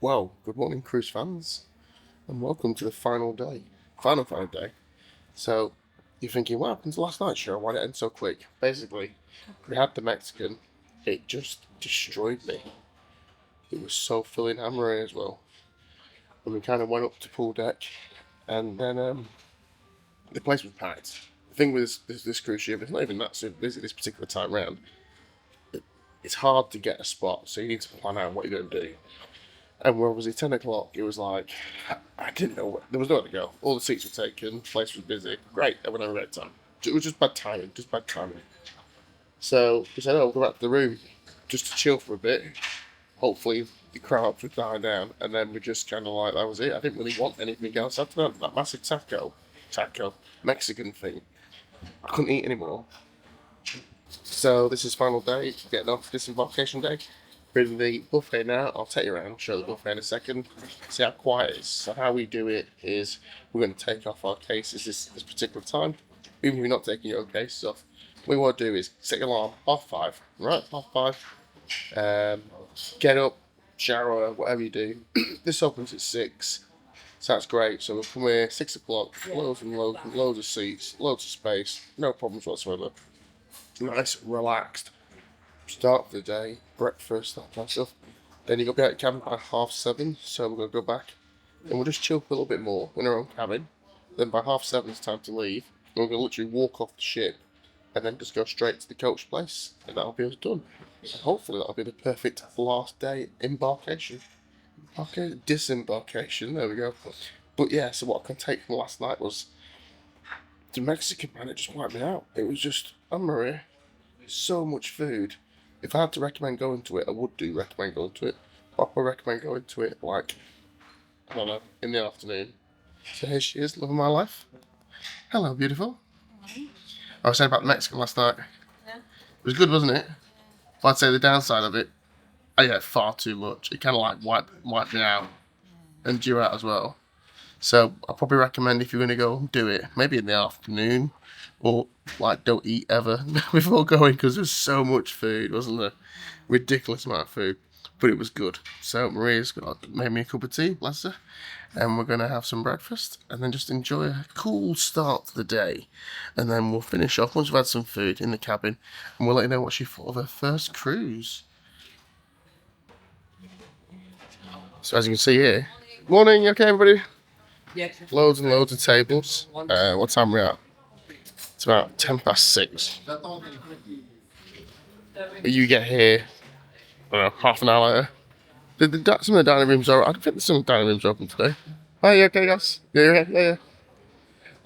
Well, good morning, cruise fans, and welcome to the final day. So, you're thinking, what happened to last night's show? Why did it end so quick? Basically, we had the Mexican, it just destroyed me. It was so filling hammering as well. And we kind of went up to pool deck, and then the place was packed. The thing with this cruise ship, it's not even that super busy this particular time round. It's hard to get a spot, so you need to plan out what you're going to do. And where was it? 10 o'clock. It was like, I didn't know there was nowhere to go. All the seats were taken, the place was busy. Great, I went on red time. It was just bad timing, So we said, we'll go back to the room just to chill for a bit. Hopefully the crowds would die down, and then we just kind of like, that was it. I didn't really want anything else after that massive taco, Mexican thing. I couldn't eat anymore. So this is final day, getting off disembarkation day. We're in the buffet now. I'll take you around, show the buffet in a second, see how quiet it is. So how we do it is we're going to take off our cases this particular time. Even if you're not taking your own cases off, what we want to do is set your alarm 5:30, right? 5:30. Get up, shower, whatever you do. This opens at 6, so that's great. So we'll come here 6 o'clock, loads of seats, loads of space, no problems whatsoever. Nice, relaxed start for the day, breakfast, that kind of stuff. Then you got to be out of cabin by 7:30, so we're going to go back and we'll just chill for a little bit more in our own cabin. Then by 7:30 it's time to leave. And we're going to literally walk off the ship and then just go straight to the coach place, and that'll be us done. So hopefully that'll be the perfect last day embarkation. Disembarkation, there we go. But yeah, so what I can take from last night was the Mexican, man, it just wiped me out. It was just, unreal. So much food. If I had to recommend going to it, I would recommend going to it. But I recommend going to it, like, I don't know, in the afternoon. So here she is, loving my life. Hello, beautiful. I was saying about the Mexican last night. Yeah. It was good, wasn't it? But I'd say the downside of it, I ate far too much. It kind of like wiped me out and you out as well. So I'd probably recommend if you're going to go do it, maybe in the afternoon, or like don't eat ever before going, because there's so much food, wasn't there? Ridiculous amount of food, but it was good. So Maria's made me a cup of tea, bless her, and we're going to have some breakfast and then just enjoy a cool start to the day. And then we'll finish off once we've had some food in the cabin, and we'll let you know what she thought of her first cruise. So as you can see here, morning, okay everybody? Yes. Loads and loads of tables. What time are we at? It's about 6:10. You get here, I don't know, half an hour later. Some of the dining rooms are. I don't think some of the dining rooms are open today. Oh, you okay, guys? Yeah.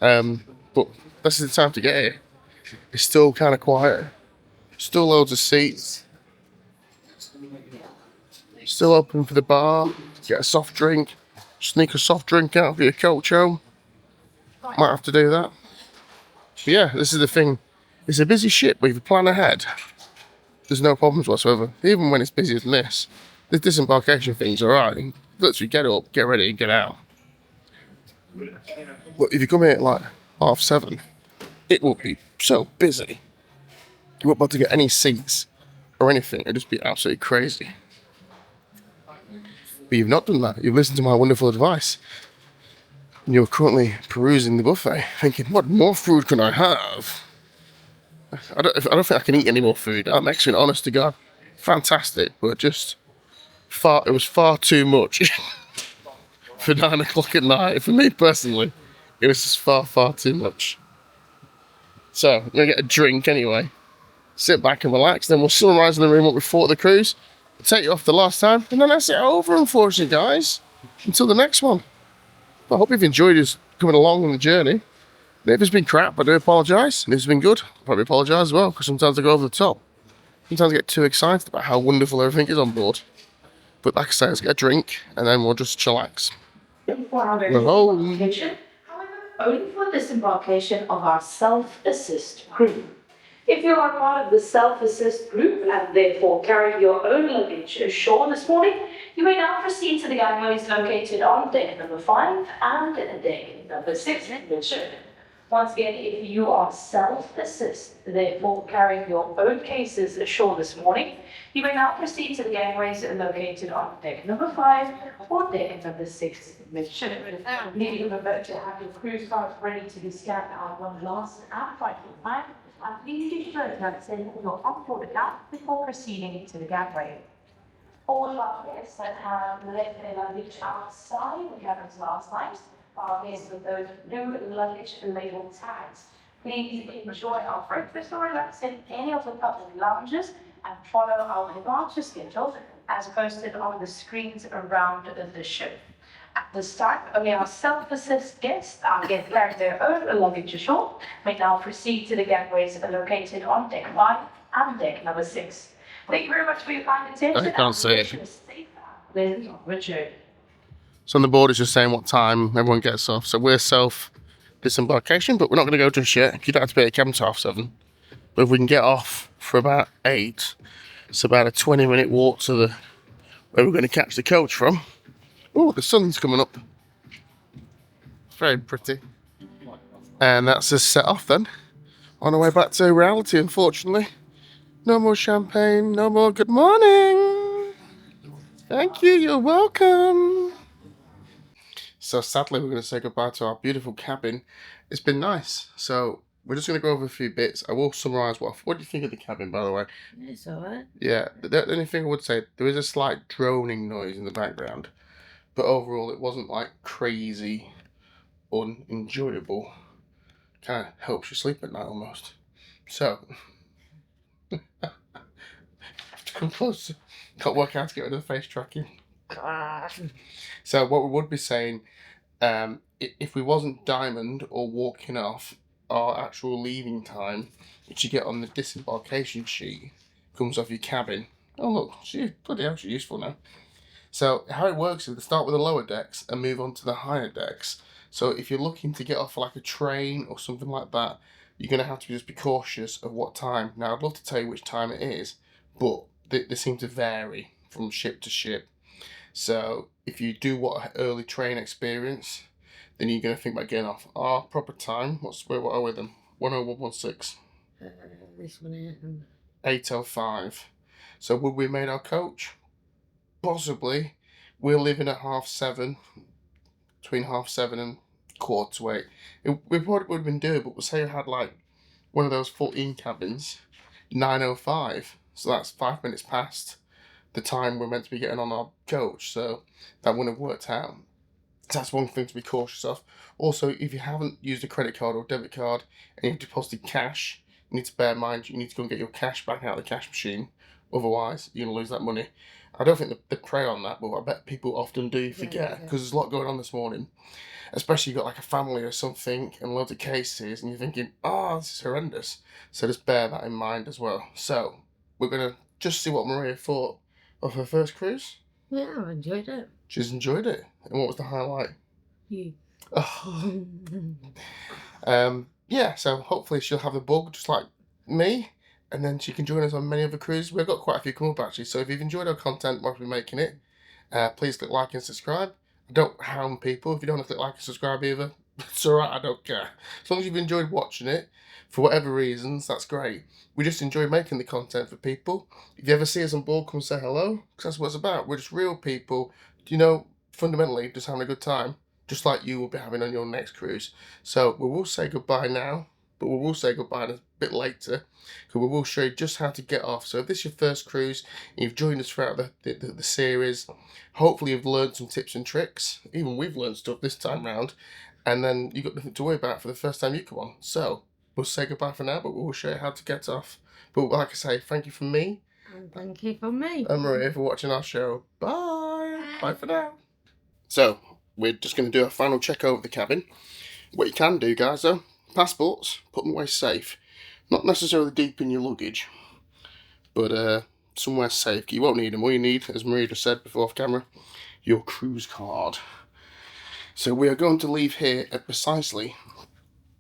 But this is the time to get here. It's still kind of quiet. Still loads of seats. Still open for the bar. Get a soft drink. Sneak a soft drink out for your coach home. Might have to do that. But yeah, this is the thing. It's a busy ship, but if you plan ahead, there's no problems whatsoever. Even when it's busier than this disembarkation thing's alright. You literally get up, get ready, and get out. But if you come here at like 7:30, it will be so busy. You won't be able to get any seats or anything. It'll just be absolutely crazy. But you've not done that. You've listened to my wonderful advice. And you're currently perusing the buffet, thinking, what more food can I have? I don't think I can eat any more food. I'm actually honest to God. Fantastic, but just it was far too much for 9 o'clock at night. For me personally, it was just far too much. So, I'm going to get a drink anyway. Sit back and relax. Then we'll summarise in the room what we thought of the cruise. We'll take you off the last time. And then that's it over, unfortunately, guys. Until the next one. But I hope you've enjoyed us coming along on the journey. And if it's been crap, I do apologise. And if it's been good, I probably apologise as well, because sometimes I go over the top. Sometimes I get too excited about how wonderful everything is on board. But like I say, let's get a drink, and then we'll just chillax. However, only for disembarkation of our self-assist group. If you are part of the self-assist group and therefore carry your own luggage ashore this morning, you may now proceed to the gangways located on deck number 5 and deck number 6. Once again, if you are self-assist, therefore carrying your own cases ashore this morning, you may now proceed to the gangways located on deck number 5 or deck number 6 midship. Please remember to have your cruise cards ready to be scanned out one last and final time, and please be sure to send your on-board account before proceeding to the gangway. All of our guests that have left their luggage outside the cabins last night are guests with those blue luggage label tags. Please enjoy our breakfast or relax in any of the public lounges and follow our departure schedule as posted on the screens around the ship. At this time, only our self-assist guests are carrying their own luggage ashore may now proceed to the gangways located on deck 5 and deck number 6. Thank you very much for your kind attention. I can't see it. With Richard. So on the board is just saying what time everyone gets off. So we're self-disembarkation, but we're not going to go just yet. You don't have to be at cabin till 7. But if we can get off for about 8, it's about a 20-minute walk to the where we're going to catch the coach from. Oh, the sun's coming up. Very pretty. And that's us set off then. On our way back to reality, unfortunately. No more champagne, no more good morning. Thank you, you're welcome. So sadly, we're going to say goodbye to our beautiful cabin. It's been nice. So we're just going to go over a few bits. I will summarise what do you think of the cabin, by the way? It's alright. Yeah, the only thing I would say, there is a slight droning noise in the background. But overall, it wasn't like crazy, unenjoyable. Kind of helps you sleep at night almost. So, have to come closer. Can't work out to get rid of the face tracking. So what we would be saying, if we wasn't diamond or walking off, our actual leaving time, which you get on the disembarkation sheet, comes off your cabin. Oh look, bloody hell, she's useful now. So how it works is they start with the lower decks and move on to the higher decks. So if you're looking to get off like a train or something like that, you're going to have to just be cautious of what time. Now, I'd love to tell you which time it is, but they seem to vary from ship to ship. So if you do want an early train experience, then you're going to think about getting off. Our proper time, what are we then? 10116. This one here. 8:05. So would we made our coach? Possibly. We're leaving at 7:30, between 7:30 and 7:45. We probably would have been doable, but say we had like one of those 14 cabins, 9:05. So that's 5 minutes past the time we're meant to be getting on our coach. So that wouldn't have worked out. So that's one thing to be cautious of. Also, if you haven't used a credit card or debit card and you've deposited cash, you need to bear in mind you need to go and get your cash back out of the cash machine. Otherwise, you're going to lose that money. I don't think they prey on that, but I bet people often do forget because there's a lot going on this morning. Especially you've got like a family or something and loads of cases and you're thinking, this is horrendous. So just bear that in mind as well. So we're going to just see what Maria thought of her first cruise. Yeah, I enjoyed it. She's enjoyed it. And what was the highlight? You. Oh. Yeah, so hopefully she'll have the bug just like me. And then she can join us on many other cruises. We've got quite a few coming up actually. So if you've enjoyed our content whilst we're making it, please click like and subscribe. I don't hound people. If you don't want to click like and subscribe either, it's alright, I don't care. As long as you've enjoyed watching it, for whatever reasons, that's great. We just enjoy making the content for people. If you ever see us on board, come say hello, because that's what it's about. We're just real people, fundamentally just having a good time, just like you will be having on your next cruise. So we will say goodbye now, but we will say goodbye a bit later, because we will show you just how to get off. So if this is your first cruise, and you've joined us throughout the series, hopefully you've learned some tips and tricks. Even we've learned stuff this time round, and then you've got nothing to worry about for the first time you come on. So we'll say goodbye for now, but we'll show you how to get off. But like I say, thank you from me. And thank you from me. And Maria for watching our show. Bye. Bye for now. So we're just going to do a final check over the cabin. What you can do, guys, though, passports, put them away safe. Not necessarily deep in your luggage, but somewhere safe. You won't need them. All you need, as Maria just said before off camera, your cruise card. So we are going to leave here at precisely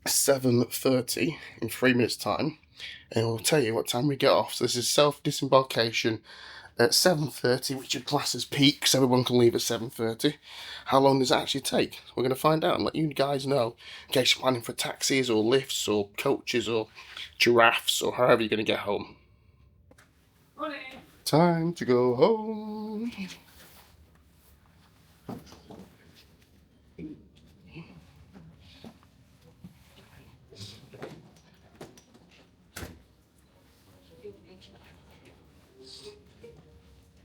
7:30 in 3 minutes' time, and we'll tell you what time we get off. So this is self-disembarkation at 7:30, which are classed as peak, because everyone can leave at 7:30. How long does it actually take? We're going to find out and let you guys know, in case you're planning for taxis or lifts or coaches or giraffes or however you're going to get home. Morning. Time to go home.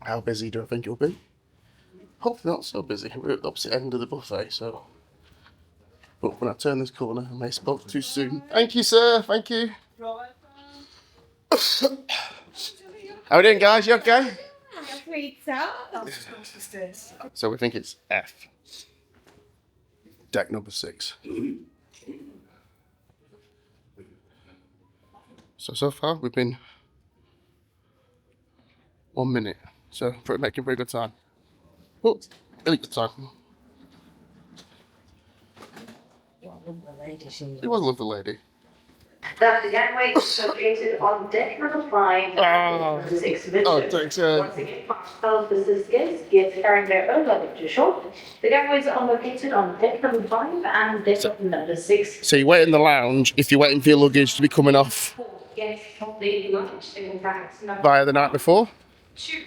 How busy do I think you'll be? Hopefully not so busy. We're at the opposite end of the buffet, so... But when I turn this corner, I may have spoke too soon. Thank you, sir. Thank you. How we doing, guys? You okay? So we think it's F. Deck number 6. So far we've been 1 minute. So we're making very good time. Oh, really good time. It was a lovely lady. That the gangway is located on deck number 5 and 6 Oh, visitors. thanks. Once again, self-assist guests carrying their own luggage to shore. The gangways are located on deck number 5 and deck number 6. So you wait in the lounge if you're waiting for your luggage to be coming off Guests hold their luggage in bags number via the night before. 2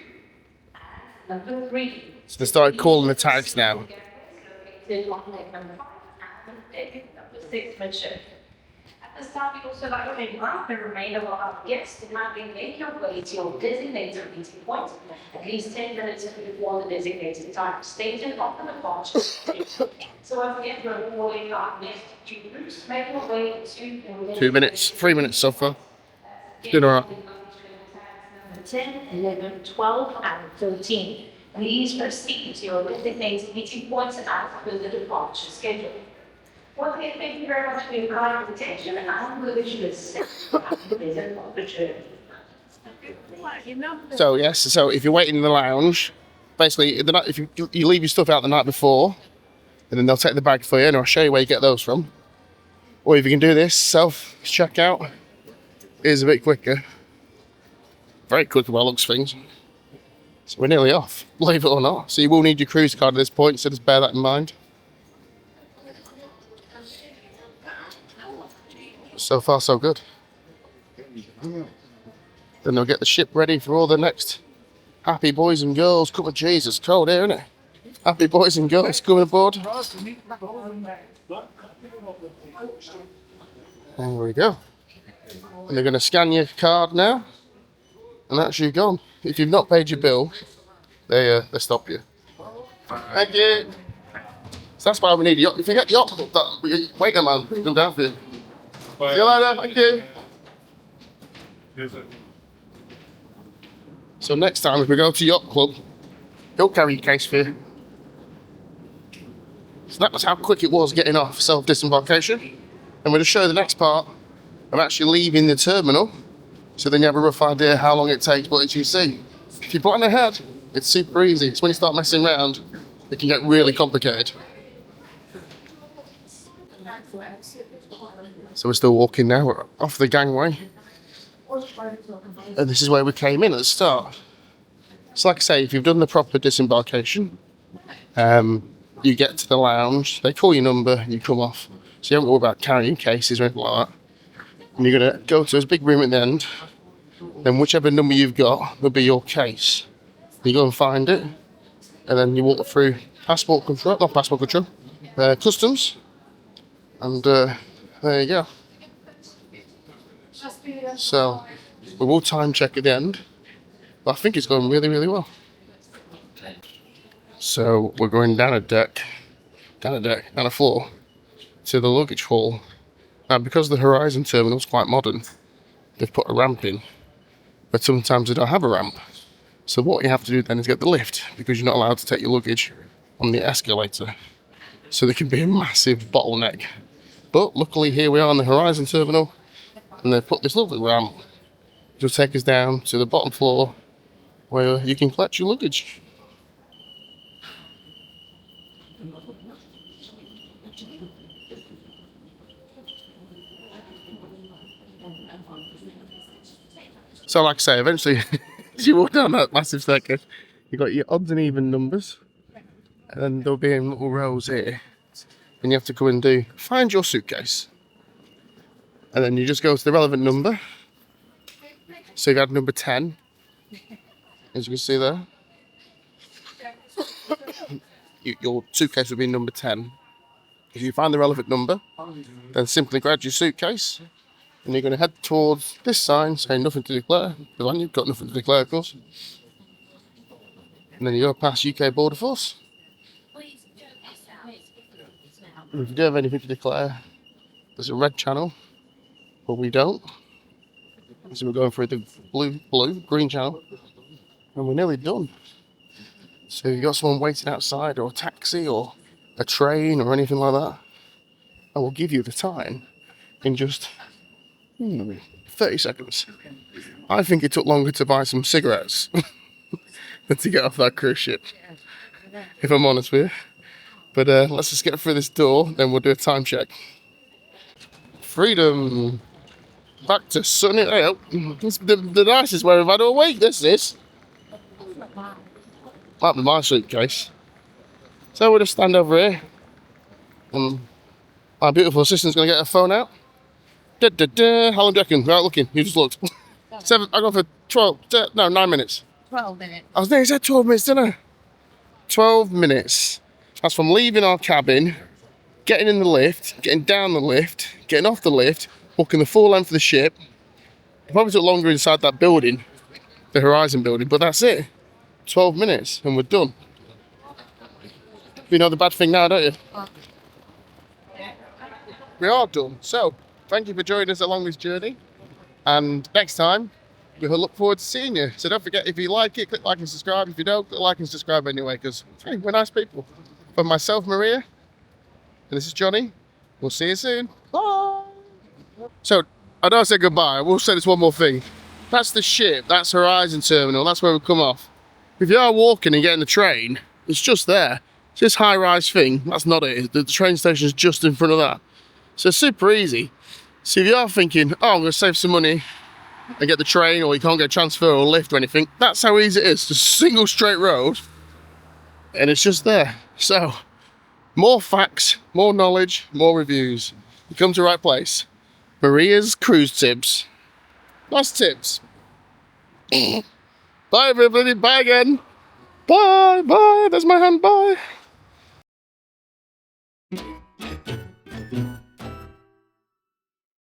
and number 3. So they started calling the tags now. Located on deck number 5 and deck number 6 midship. At this time, we also like to invite the remainder of our guests to kindly make your way to your designated meeting point at least 10 minutes before the designated time stated on the departure. So once again, we're calling our next 2 groups. Make your way to 2 minutes, 3 minutes so far. Doing alright. Number 10, 11, 12, and 13. Please proceed to your designated meeting points as per the departure schedule. Once again, thank you very much for your kind attention, and I wish you the same opportunity. So yes, so if you're waiting in the lounge, basically if you leave your stuff out the night before, and then they'll take the bag for you, and I'll show you where you get those from. Or if you can do this self-checkout, it is a bit quicker. Very quick by the looks of things. So we're nearly off, believe it or not. So you will need your cruise card at this point, so just bear that in mind. So far, so good. Then they'll get the ship ready for all the next happy boys and girls. Come on, Jesus, cold here, isn't it? Happy boys and girls coming aboard. There we go. And they're going to scan your card now, and that's you gone. If you've not paid your bill, they stop you. Thank you. So that's why we need a yacht. If you get yacht, wait a man, come down for you. See you later, thank you. So next time if we go to Yacht Club, he'll carry your case for you. So that was how quick it was getting off self-disembarkation. And we'll just show you the next part of actually leaving the terminal, so then you have a rough idea how long it takes. But as you see, if you plan ahead, it's super easy. It's when you start messing around, it can get really complicated. So we're still walking now, we're off the gangway. And this is where we came in at the start. So like I say, if you've done the proper disembarkation, you get to the lounge, they call your number, you come off. So you haven't got to worry about carrying cases or anything like that. And you're going to go to this big room at the end, then whichever number you've got will be your case. You go and find it, and then you walk through passport control, not passport control, customs, and there you go. So we will time check at the end, but I think it's going really, really well. So we're going down a floor to the luggage hall. Now because the Horizon terminal is quite modern, they've put a ramp in, but sometimes they don't have a ramp. So what you have to do then is get the lift, because you're not allowed to take your luggage on the escalator. So there can be a massive bottleneck. But luckily here we are on the Horizon terminal, and they've put this lovely ramp which will take us down to the bottom floor where you can collect your luggage. So like I say, eventually As you walk down that massive staircase, you've got your odds and even numbers, and then they'll be in little rows here, and you have to go and find your suitcase, and then you just go to the relevant number. So you've had number 10, as you can see there. Your suitcase will be number 10. If you find the relevant number, then simply grab your suitcase, and you're going to head towards this sign saying nothing to declare, because you've got nothing to declare, of course. And then you go past UK Border Force. And if you do have anything to declare, there's a red channel, but we don't. So we're going through the green channel, and we're nearly done. So if you've got someone waiting outside, or a taxi, or a train, or anything like that, I will give you the time in just 30 seconds. I think it took longer to buy some cigarettes than to get off that cruise ship, if I'm honest with you. But let's just get through this door, then we'll do a time check. Freedom! Back to sunny. It's the nicest weather we've had all week, this is. Might be my suitcase. So we'll just stand over here. And my beautiful assistant's going to get her phone out. How long do you reckon? Right, looking. You just looked. 7. I got for 12. No, 9 minutes. 12 minutes. I was nearly said 12 minutes, didn't I? 12 minutes. That's from leaving our cabin, getting in the lift, getting down the lift, getting off the lift, walking the full length of the ship. It probably took longer inside that building, the Horizon building, but that's it. 12 minutes and we're done. You know the bad thing now, don't you? We are done. So, thank you for joining us along this journey. And next time, we'll look forward to seeing you. So don't forget, if you like it, click like and subscribe. If you don't, click like and subscribe anyway, because hey, we're nice people. From myself, Maria, and this is Johnny. We'll see you soon. Bye. So, I don't say goodbye. I will say this one more thing. That's the ship. That's Horizon Terminal. That's where we come off. If you are walking and getting the train, it's just there. It's this high-rise thing. That's not it. The train station is just in front of that. So it's super easy. So if you are thinking, oh, I'm going to save some money and get the train, or you can't get a transfer or a lift or anything, that's how easy it is. Just a single straight road, and it's just there. So, more facts, more knowledge, more reviews. You come to the right place. Maria's Cruise Tips. Nice tips. Bye everybody, bye again. Bye, bye, there's my hand, bye.